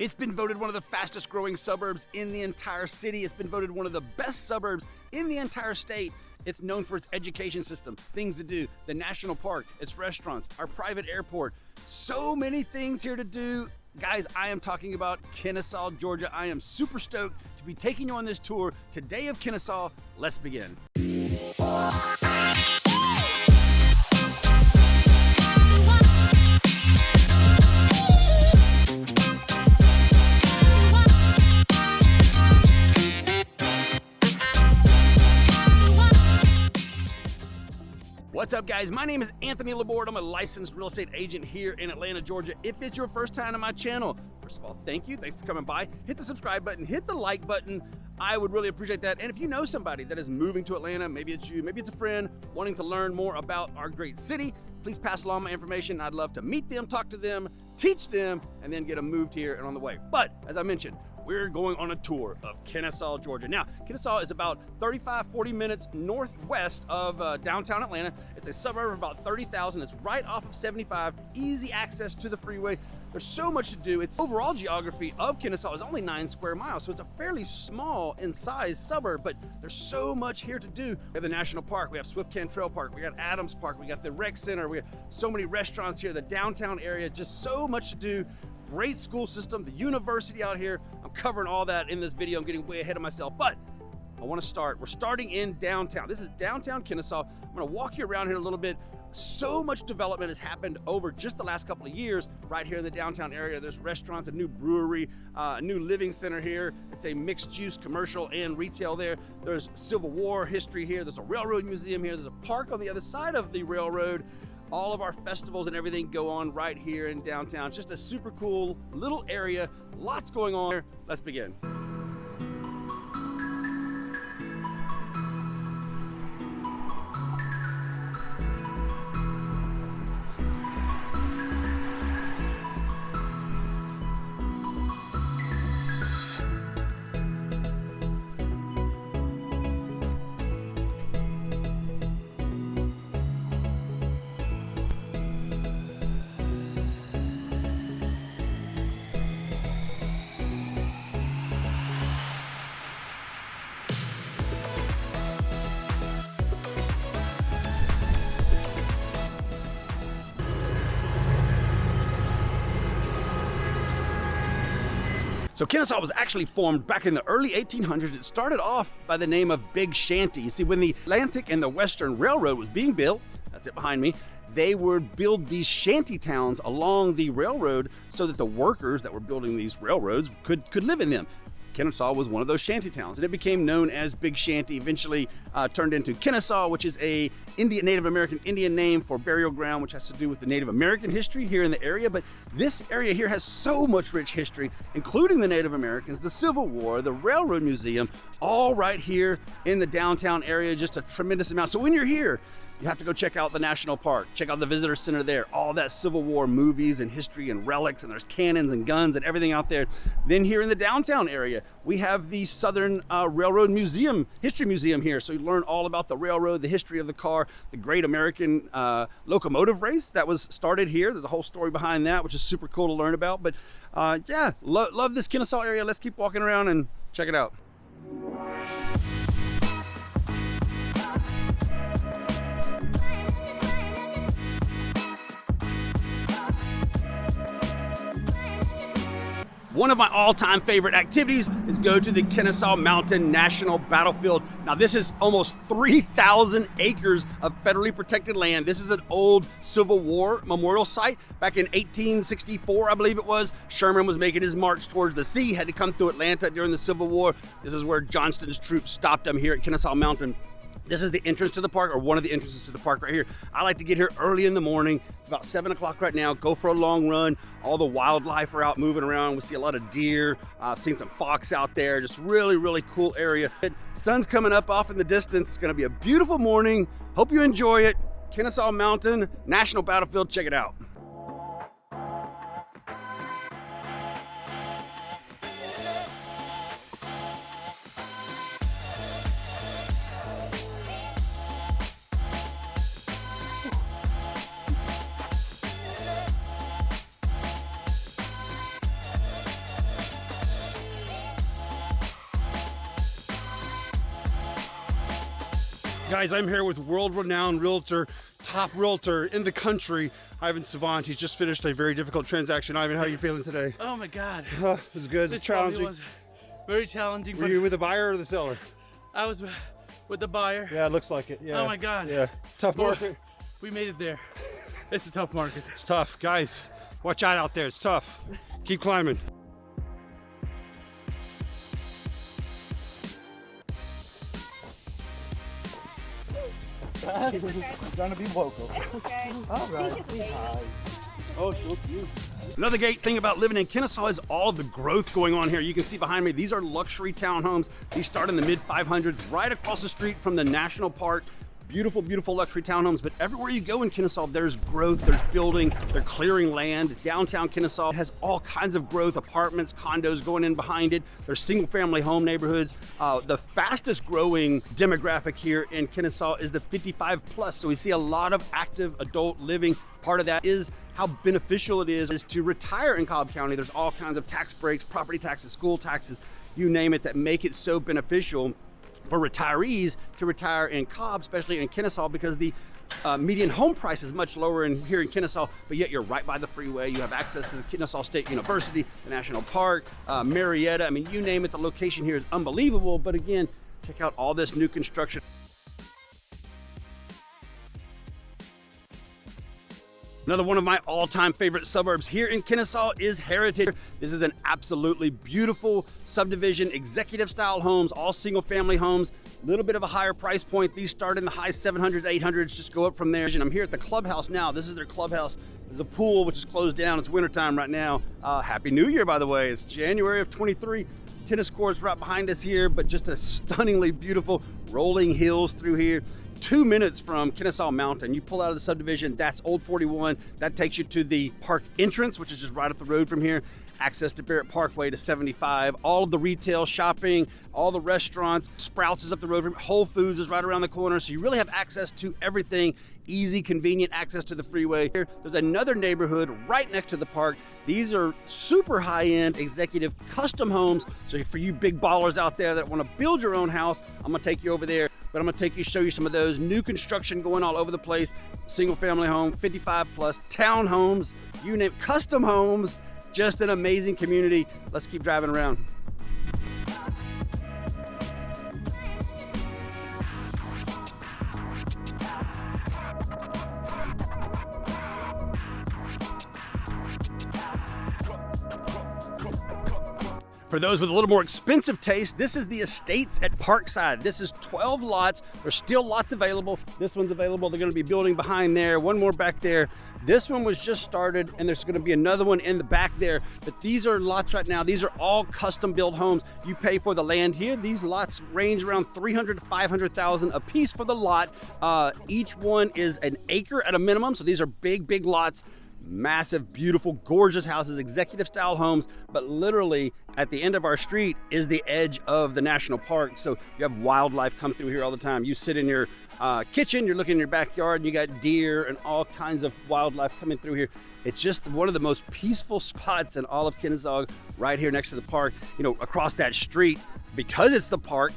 It's been voted one of the fastest growing suburbs in the entire city. It's been voted one of the best suburbs in the entire state. It's known for its education system, things to do, the national park, its restaurants, our private airport. So many things here to do. Guys, I am talking about Kennesaw, Georgia. I am super stoked to be taking you on this tour today of Kennesaw. Let's begin. What's up, guys? My name is Anthony Laborde. I'm a licensed real estate agent here in Atlanta, Georgia. If it's your first time on my channel, first of all, thank you. Thanks for coming by. Hit the subscribe button, hit the like button. I would really appreciate that. And if you know somebody that is moving to Atlanta, maybe it's you, maybe it's a friend wanting to learn more about our great city, please pass along my information. I'd love to meet them, talk to them, teach them, and then get them moved here and on the way. But as I mentioned, we're going on a tour of Kennesaw, Georgia. Now, Kennesaw is about 35-40 minutes northwest of downtown Atlanta. It's a suburb of about 30,000. It's right off of 75, easy access to the freeway. There's so much to do. Its overall geography of Kennesaw is only 9 square miles, so it's a fairly small in size suburb, but there's so much here to do. We have the National Park, we have Swift-Cantrell Park, we got Adams Park, we got the Rec Center, we have so many restaurants here, the downtown area, just so much to do. Great school system, the university out here. I'm covering all that in this video. I'm getting way ahead of myself, but I want to start. We're starting in downtown. This is downtown Kennesaw. I'm going to walk you around here a little bit. So much development has happened over just the last couple of years right here in the downtown area. There's restaurants, a new brewery, a new living center here. It's a mixed use commercial and retail there. There's Civil War history here. There's a railroad museum here. There's a park on the other side of the railroad. All of our festivals and everything go on right here in downtown. It's just a super cool little area. Lots going on here. Let's begin. So Kennesaw was actually formed back in the early 1800s. It started off by the name of Big Shanty. You see, when the Atlantic and the Western Railroad was being built, that's it behind me, they would build these shanty towns along the railroad so that the workers that were building these railroads could live in them. Kennesaw was one of those shanty towns, and it became known as Big Shanty, eventually turned into Kennesaw, which is a Native American Indian name for burial ground, which has to do with the Native American history here in the area. But this area here has so much rich history, including the Native Americans, the Civil War, the Railroad Museum, all right here in the downtown area, just a tremendous amount. So when you're here, you have to go check out the National Park, check out the Visitor Center there, all that Civil War movies and history and relics, and there's cannons and guns and everything out there. Then here in the downtown area, we have the Southern Railroad Museum, History Museum here. So you learn all about the railroad, the history of the car, the great American locomotive race that was started here. There's a whole story behind that, which is super cool to learn about. But yeah, love this Kennesaw area. Let's keep walking around and check it out. One of my all-time favorite activities is go to the Kennesaw Mountain National Battlefield. Now this is almost 3,000 acres of federally protected land. This is an old Civil War memorial site. Back in 1864, I believe it was, Sherman was making his march towards the sea, had to come through Atlanta during the Civil War. This is where Johnston's troops stopped him here at Kennesaw Mountain. This is the entrance to the park, or one of the entrances to the park right here. I like to get here early in the morning. It's about 7 o'clock right now. Go for a long run. All the wildlife are out moving around. We see a lot of deer. I've seen some fox out there. Just really, really cool area. Sun's coming up off in the distance. It's gonna be a beautiful morning. Hope you enjoy it. Kennesaw Mountain National Battlefield, check it out. Guys, I'm here with world-renowned realtor, top realtor in the country, Ivan Savant. He's just finished a very difficult transaction. Ivan, how are you feeling today? Oh my God. It was good. It's challenging. Was very challenging. Were you with the buyer or the seller? I was with the buyer. Yeah, it looks like it. Yeah. Oh my God. Yeah. Tough market. We made it there. It's a tough market. It's tough. Guys, watch out there. It's tough. Keep climbing. Okay. Trying to be local. It's okay. All right. Hi. Oh, so cute. Another great thing about living in Kennesaw is all the growth going on here. You can see behind me, these are luxury townhomes. These start in the mid 500s, right across the street from the national park. Beautiful, beautiful luxury townhomes, but everywhere you go in Kennesaw, there's growth, there's building, they're clearing land. Downtown Kennesaw has all kinds of growth, apartments, condos going in behind it. There's single family home neighborhoods. The fastest growing demographic here in Kennesaw is the 55 plus. So we see a lot of active adult living. Part of that is how beneficial it is to retire in Cobb County. There's all kinds of tax breaks, property taxes, school taxes, you name it, that make it so beneficial for retirees to retire in Cobb, especially in Kennesaw, because the median home price is much lower here in Kennesaw, but yet you're right by the freeway. You have access to the Kennesaw State University, the National Park, Marietta. I mean, you name it, the location here is unbelievable. But again, check out all this new construction. Another one of my all-time favorite suburbs here in Kennesaw is Heritage. This is an absolutely beautiful subdivision, executive style homes, all single family homes, a little bit of a higher price point. These start in the high 700s, 800s, just go up from there. And I'm here at the clubhouse now. This is their clubhouse. There's a pool which is closed down. It's wintertime right now. Happy New Year, by the way. It's January of 23. Tennis courts right behind us here, but just a stunningly beautiful rolling hills through here. 2 minutes from Kennesaw Mountain. You pull out of the subdivision, that's Old 41. That takes you to the park entrance, which is just right up the road from here. Access to Barrett Parkway to 75. All of the retail shopping, all the restaurants. Sprouts is up the road from Whole Foods is right around the corner. So you really have access to everything. Easy, convenient access to the freeway. Here, there's another neighborhood right next to the park. These are super high-end executive custom homes. So for you big ballers out there that want to build your own house, I'm gonna take you over there. But I'm gonna show you some of those. New construction going all over the place. Single family home, 55 plus, townhomes, you name it, custom homes. Just an amazing community. Let's keep driving around. For those with a little more expensive taste, this is the Estates at Parkside. This is 12 lots. There's still lots available. This one's available. They're gonna be building behind there, one more back there. This one was just started, and there's gonna be another one in the back there. But these are lots right now. These are all custom built homes. You pay for the land here. These lots range around 300 to 500,000 a piece for the lot. Each one is an acre at a minimum. So these are big, big lots. Massive, beautiful, gorgeous houses, executive style homes, but literally at the end of our street is the edge of the national park. So you have wildlife come through here all the time. You sit in your kitchen, you're looking in your backyard, and you got deer and all kinds of wildlife coming through here. It's just one of the most peaceful spots in all of Kennesaw, right here next to the park. You know, across that street, because it's the park,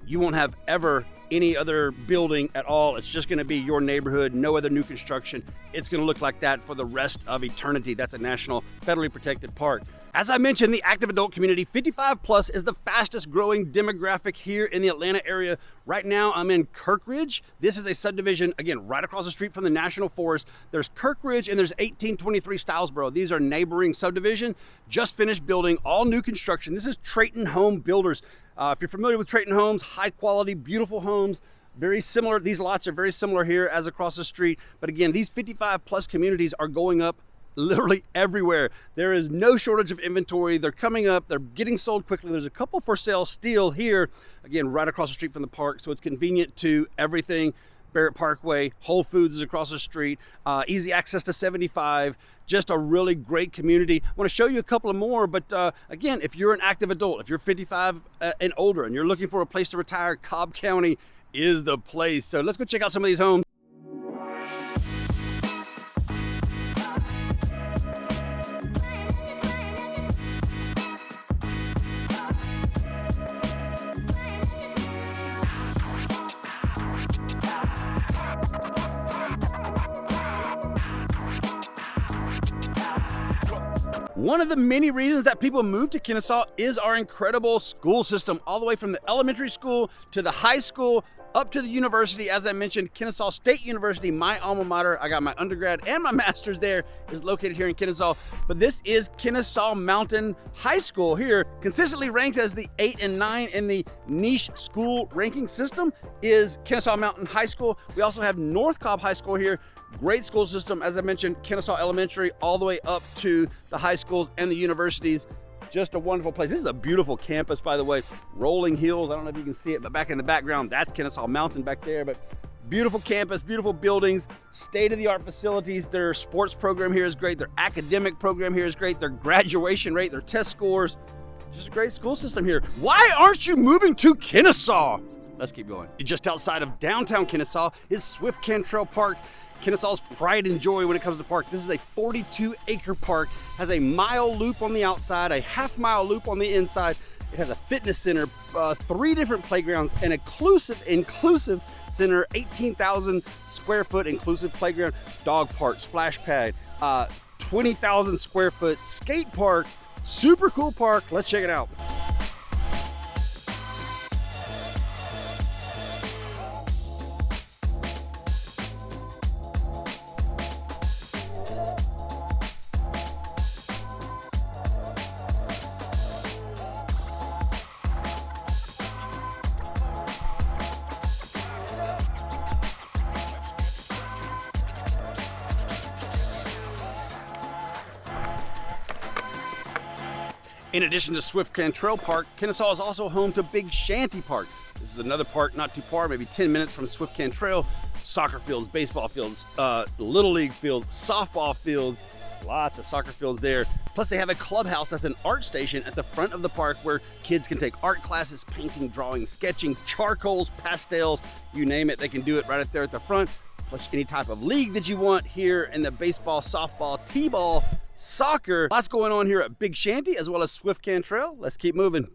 you won't have ever any other building at all. It's just gonna be your neighborhood, no other new construction. It's gonna look like that for the rest of eternity. That's a national federally protected park. As I mentioned, the active adult community, 55 plus is the fastest growing demographic here in the Atlanta area. Right now, I'm in Kirkridge. This is a subdivision, again, right across the street from the National Forest. There's Kirkridge and there's 1823 Stylesboro. These are neighboring subdivision, just finished building, all new construction. This is Trayton Home Builders. If you're familiar with Trayton Homes, high quality, beautiful homes, very similar. These lots are very similar here as across the street. But again, these 55 plus communities are going up literally everywhere. There is no shortage of inventory. They're coming up, they're getting sold quickly. There's a couple for sale still here, again, right across the street from the park. So it's convenient to everything. Barrett Parkway, Whole Foods is across the street, easy access to 75, just a really great community. I want to show you a couple of more, but again, if you're an active adult, if you're 55 and older and you're looking for a place to retire, Cobb County is the place. So let's go check out some of these homes. One of the many reasons that people move to Kennesaw is our incredible school system, all the way from the elementary school to the high school, up to the university. As I mentioned, Kennesaw State University, my alma mater. I got my undergrad and my master's there, is located here in Kennesaw. But this is Kennesaw Mountain High School here, consistently ranks as the 8 and 9 in the niche school ranking system, is Kennesaw Mountain High School. We also have North Cobb High School here. Great school system, as I mentioned, Kennesaw Elementary all the way up to the high schools and the universities. Just a wonderful place. This is a beautiful campus, by the way. Rolling hills, I don't know if you can see it, but back in the background, that's Kennesaw Mountain back there. But beautiful campus, beautiful buildings, state-of-the-art facilities. Their sports program here is great. Their academic program here is great. Their graduation rate, their test scores. Just a great school system here. Why aren't you moving to Kennesaw? Let's keep going. Just outside of downtown Kennesaw is Swift-Cantrell Park, Kennesaw's pride and joy when it comes to park. This is a 42-acre park, has a mile loop on the outside, a half-mile loop on the inside. It has a fitness center, 3 different playgrounds, an inclusive center, 18,000 square foot inclusive playground, dog park, splash pad, 20,000 square foot skate park, super cool park. Let's check it out. In addition to Swift-Cantrell Park, Kennesaw is also home to Big Shanty Park. This is another park not too far, maybe 10 minutes from Swift-Cantrell. Soccer fields, baseball fields, little league fields, softball fields, lots of soccer fields there. Plus they have a clubhouse that's an art station at the front of the park where kids can take art classes, painting, drawing, sketching, charcoals, pastels, you name it, they can do it right up there at the front. Plus any type of league that you want here in the baseball, softball, t-ball, soccer. Lots going on here at Big Shanty as well as Swift-Cantrell. Let's keep moving.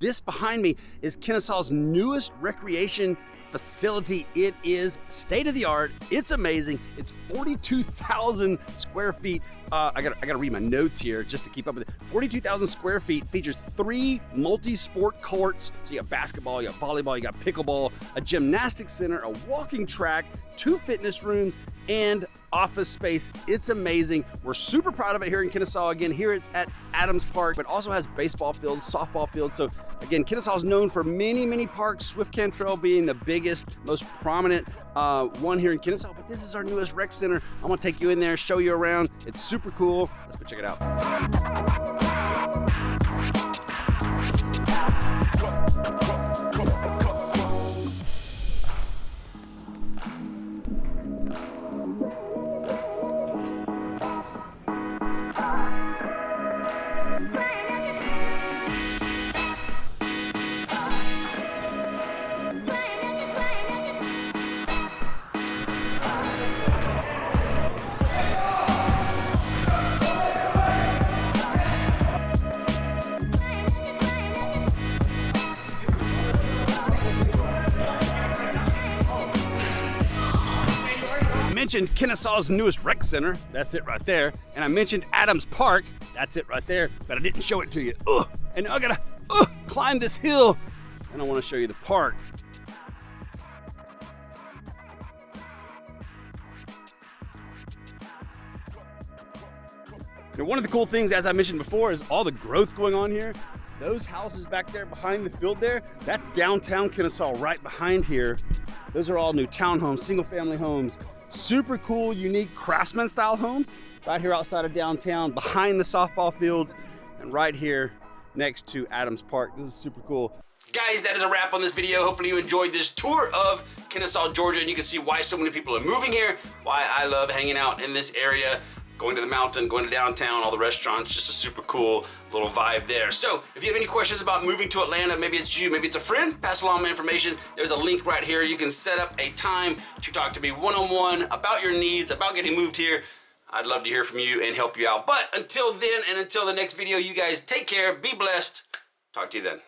This behind me is Kennesaw's newest recreation facility. It is state-of-the-art. It's amazing. It's 42,000 square feet. I gotta read my notes here just to keep up with it. 42,000 square feet, features 3 multi-sport courts. So you got basketball, you got volleyball, you got pickleball, a gymnastics center, a walking track, 2 fitness rooms, and office space. It's amazing. We're super proud of it here in Kennesaw. Again, here at Adams Park, but also has baseball fields, softball fields. So again, Kennesaw is known for many, many parks, Swift-Cantrell being the biggest, most prominent one here in Kennesaw, but this is our newest rec center. I'm gonna take you in there, show you around. It's super cool. Let's go check it out. Mentioned Kennesaw's newest rec center, that's it right there, and I mentioned Adams Park, that's it right there, but I didn't show it to you. And now I gotta climb this hill, and I want to show you the park. Now, one of the cool things, as I mentioned before, is all the growth going on here. Those houses back there behind the field there, that's downtown Kennesaw right behind here. Those are all new townhomes, single family homes. Super cool, unique craftsman style homes right here outside of downtown, behind the softball fields, and right here next to Adams Park. This is super cool. Guys, that is a wrap on this video. Hopefully you enjoyed this tour of Kennesaw, Georgia, and you can see why so many people are moving here, why I love hanging out in this area, going to the mountain, going to downtown, all the restaurants, just a super cool little vibe there. So if you have any questions about moving to Atlanta, maybe it's you, maybe it's a friend, pass along my information. There's a link right here. You can set up a time to talk to me one-on-one about your needs, about getting moved here. I'd love to hear from you and help you out. But until then, and until the next video, you guys take care, be blessed. Talk to you then.